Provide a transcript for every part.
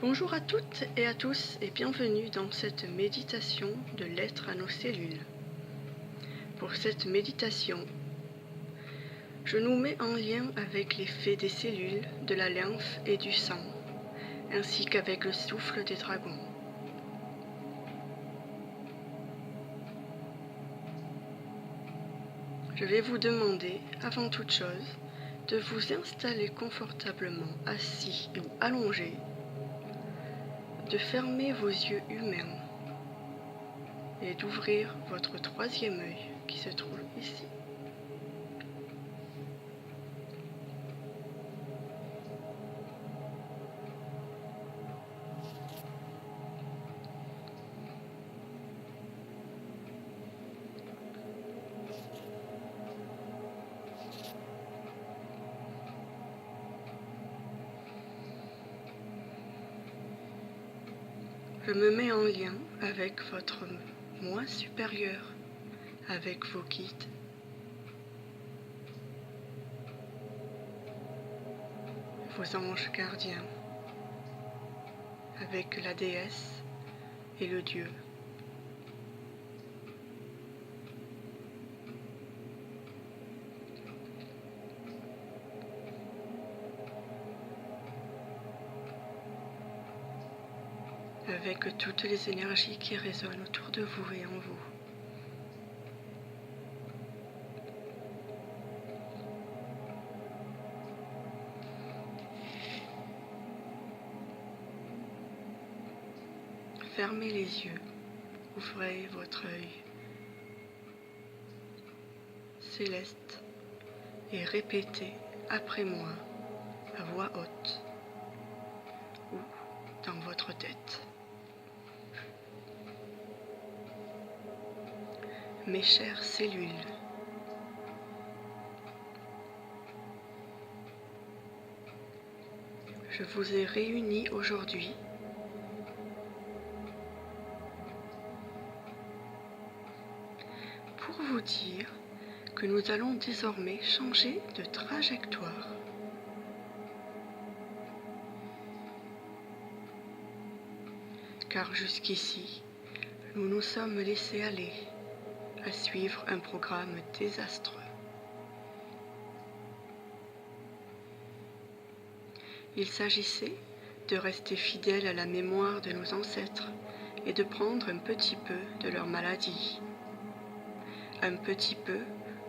Bonjour à toutes et à tous et bienvenue dans cette méditation de l'être à nos cellules. Pour cette méditation, je nous mets en lien avec l'effet des cellules, de la lymphe et du sang, ainsi qu'avec le souffle des dragons. Je vais vous demander, avant toute chose, de vous installer confortablement assis ou allongé, de fermer vos yeux humains et d'ouvrir votre troisième œil qui se trouve ici. Je me mets en lien avec votre moi supérieur, avec vos guides, vos anges gardiens, avec la déesse et le dieu. Avec toutes les énergies qui résonnent autour de vous et en vous. Fermez les yeux, ouvrez votre œil céleste et répétez après moi à voix haute ou dans votre tête. Mes chères cellules, je vous ai réunis aujourd'hui pour vous dire que nous allons désormais changer de trajectoire. Car jusqu'ici, nous nous sommes laissés aller à suivre un programme désastreux. Il s'agissait de rester fidèles à la mémoire de nos ancêtres et de prendre un petit peu de leur maladie, un petit peu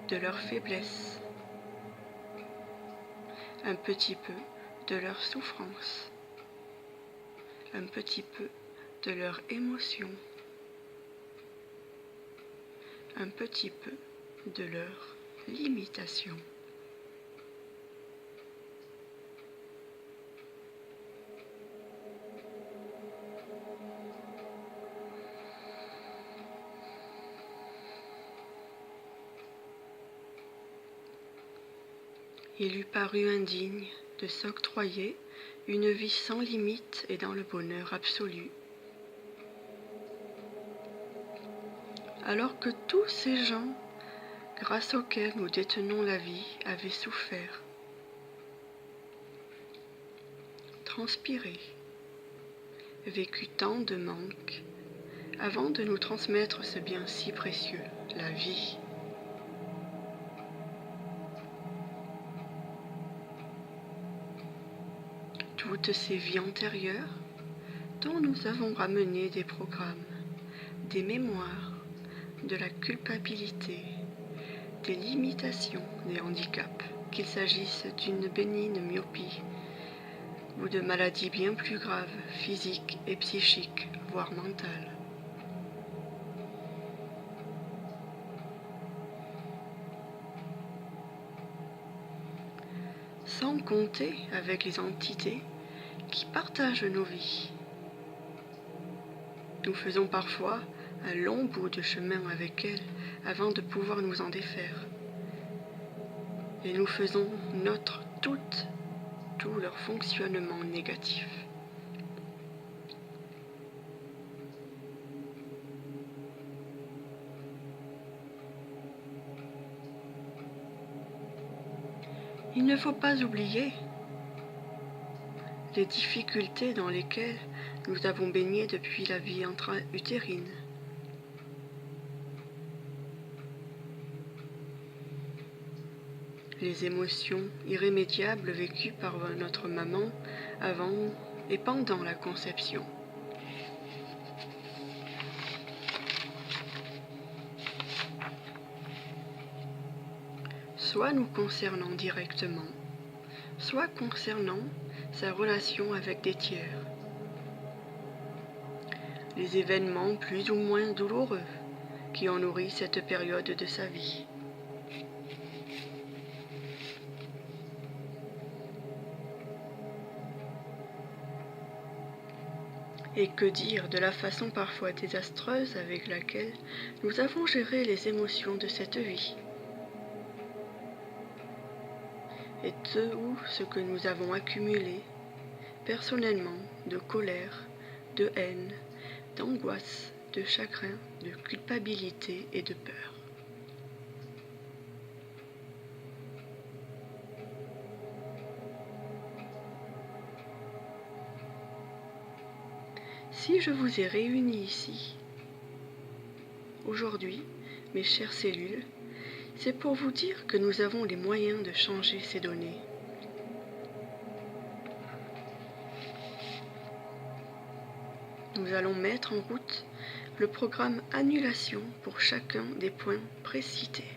de leur faiblesse, un petit peu de leur souffrance, un petit peu de leur émotion, un petit peu de leur limitation. Il eût paru indigne de s'octroyer une vie sans limite et dans le bonheur absolu, alors que tous ces gens, grâce auxquels nous détenons la vie, avaient souffert, transpiré, vécu tant de manques, avant de nous transmettre ce bien si précieux, la vie. Toutes ces vies antérieures dont nous avons ramené des programmes, des mémoires, de la culpabilité, des limitations, des handicaps, qu'il s'agisse d'une bénigne myopie ou de maladies bien plus graves, physiques et psychiques, voire mentales. Sans compter avec les entités qui partagent nos vies. Nous faisons parfois un long bout de chemin avec elles avant de pouvoir nous en défaire. Et nous faisons notre tout leur fonctionnement négatif. Il ne faut pas oublier les difficultés dans lesquelles nous avons baigné depuis la vie intra-utérine. Les émotions irrémédiables vécues par notre maman avant et pendant la conception. Soit nous concernant directement, soit concernant sa relation avec des tiers. Les événements plus ou moins douloureux qui ont nourri cette période de sa vie. Et que dire de la façon parfois désastreuse avec laquelle nous avons géré les émotions de cette vie. Et tout ce que nous avons accumulé personnellement de colère, de haine, d'angoisse, de chagrin, de culpabilité et de peur. Si je vous ai réunis ici, aujourd'hui, mes chères cellules, c'est pour vous dire que nous avons les moyens de changer ces données. Nous allons mettre en route le programme annulation pour chacun des points précités.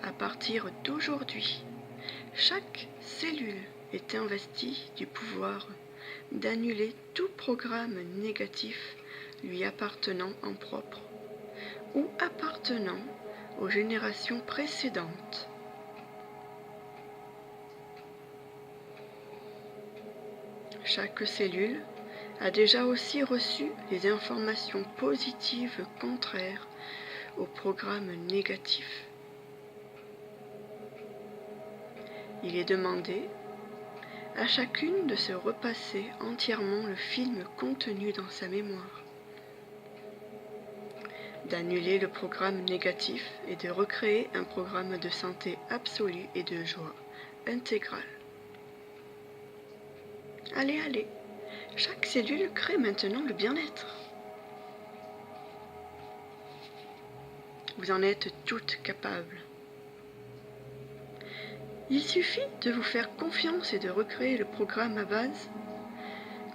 À partir d'aujourd'hui, chaque cellule est investie du pouvoir d'annuler tout programme négatif lui appartenant en propre ou appartenant aux générations précédentes. Chaque cellule a déjà aussi reçu les informations positives contraires au programme négatif. Il est demandé à chacune de se repasser entièrement le film contenu dans sa mémoire, d'annuler le programme négatif et de recréer un programme de santé absolue et de joie intégrale. Allez, allez, chaque cellule crée maintenant le bien-être. Vous en êtes toutes capables. Il suffit de vous faire confiance et de recréer le programme à base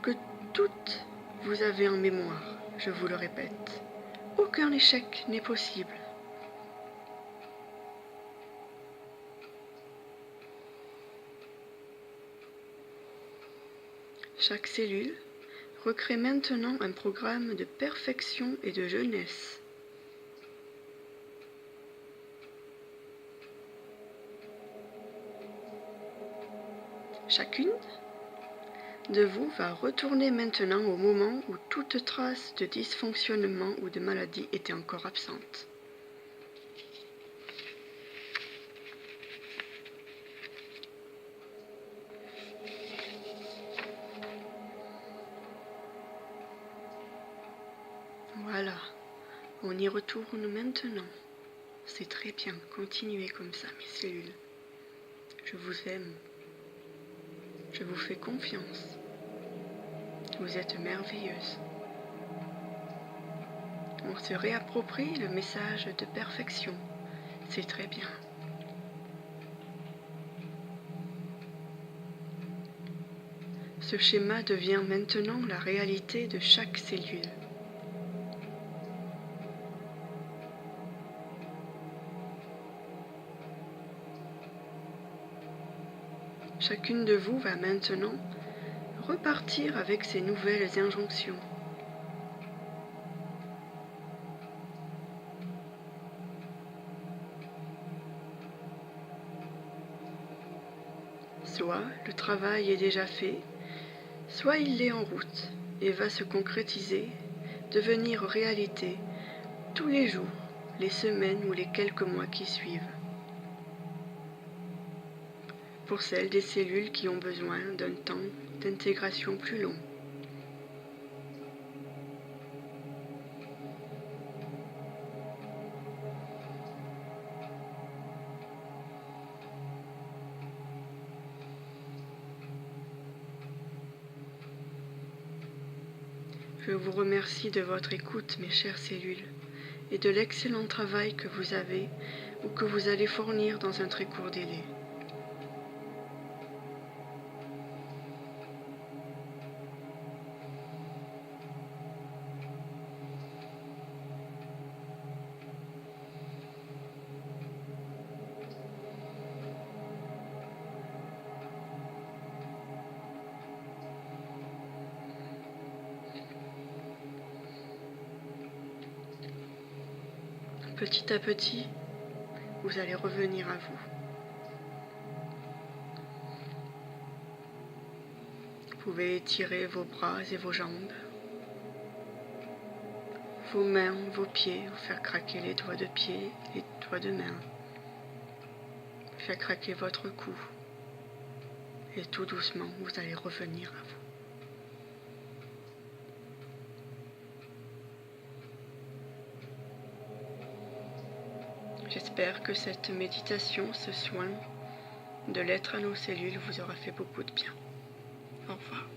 que toutes vous avez en mémoire, je vous le répète. Aucun échec n'est possible. Chaque cellule recrée maintenant un programme de perfection et de jeunesse. Chacune de vous va retourner maintenant au moment où toute trace de dysfonctionnement ou de maladie était encore absente. Voilà, on y retourne maintenant. C'est très bien, continuez comme ça, mes cellules. Je vous aime. Je vous fais confiance. Vous êtes merveilleuses. On se réapproprie le message de perfection. C'est très bien. Ce schéma devient maintenant la réalité de chaque cellule. Chacune de vous va maintenant repartir avec ses nouvelles injonctions. Soit le travail est déjà fait, soit il est en route et va se concrétiser, devenir réalité tous les jours, les semaines ou les quelques mois qui suivent. Pour celles des cellules qui ont besoin d'un temps d'intégration plus long. Je vous remercie de votre écoute, mes chères cellules, et de l'excellent travail que vous avez ou que vous allez fournir dans un très court délai. Petit à petit, vous allez revenir à vous. Vous pouvez étirer vos bras et vos jambes, vos mains, vos pieds, vous faire craquer les doigts de pied, les doigts de main, faire craquer votre cou. Et tout doucement, vous allez revenir à vous. J'espère que cette méditation, ce soin de l'être à nos cellules vous aura fait beaucoup de bien. Au revoir.